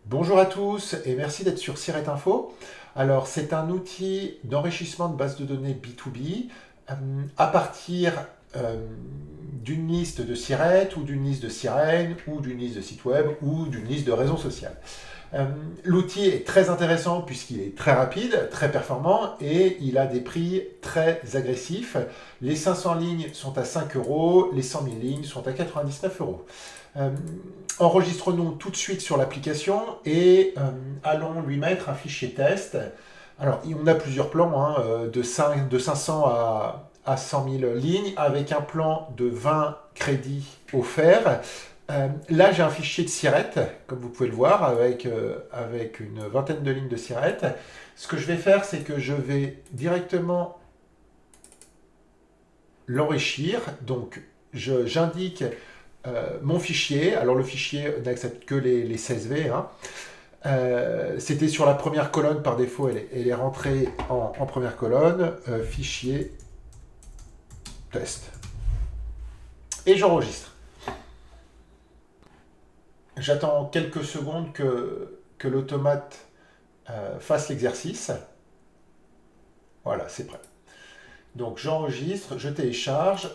Bonjour à tous et merci d'être sur Siret Info. Alors, c'est un outil d'enrichissement de base de données B2B euh, à partir euh, d'une liste de Siret ou d'une liste de sirènes ou d'une liste de sites web ou d'une liste de réseaux sociaux. Euh, L'outil est très intéressant puisqu'il est très rapide, très performant et il a des prix très agressifs. Les 500 lignes sont à 5 euros, les 100 000 lignes sont à 99 euros. Euh, Enregistrons-nous tout de suite sur l'application et allons lui mettre un fichier test. Alors, on a plusieurs plans, de 500 à 100 000 lignes, avec un plan de 20 crédits offerts. Là, j'ai un fichier de Siret, comme vous pouvez le voir, avec une vingtaine de lignes de Siret. Ce que je vais faire, c'est que je vais directement l'enrichir. Donc, j'indique mon fichier. Alors, le fichier n'accepte que les CSV. C'était sur la première colonne par défaut, elle est rentrée en première colonne. Fichier test. Et j'enregistre. J'attends quelques secondes que l'automate fasse l'exercice. Voilà, c'est prêt. Donc j'enregistre, je télécharge.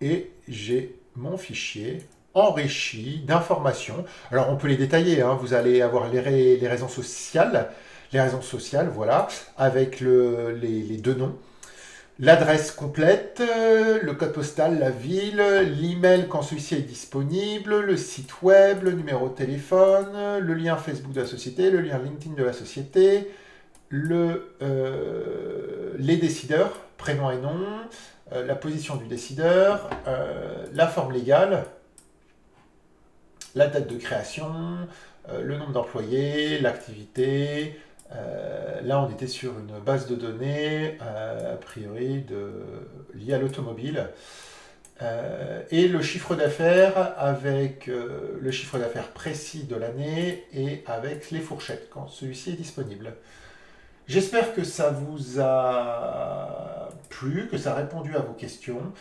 Et j'ai mon fichier enrichi d'informations. Alors on peut les détailler, hein. Vous allez avoir les raisons sociales, voilà, avec les deux noms. L'adresse complète, le code postal, la ville, l'email quand celui-ci est disponible, le site web, le numéro de téléphone, le lien Facebook de la société, le lien LinkedIn de la société, les décideurs, prénom et nom, la position du décideur, la forme légale, la date de création, le nombre d'employés, l'activité. Là, on était sur une base de données, a priori, liée à l'automobile. Et le chiffre d'affaires avec le chiffre d'affaires précis de l'année et avec les fourchettes quand celui-ci est disponible. J'espère que ça vous a plu, que ça a répondu à vos questions.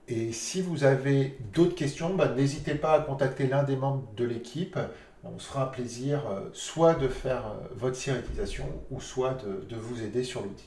Et si vous avez d'autres questions, n'hésitez pas à contacter l'un des membres de l'équipe. On se fera un plaisir soit de faire votre cirétisation ou soit de vous aider sur l'outil.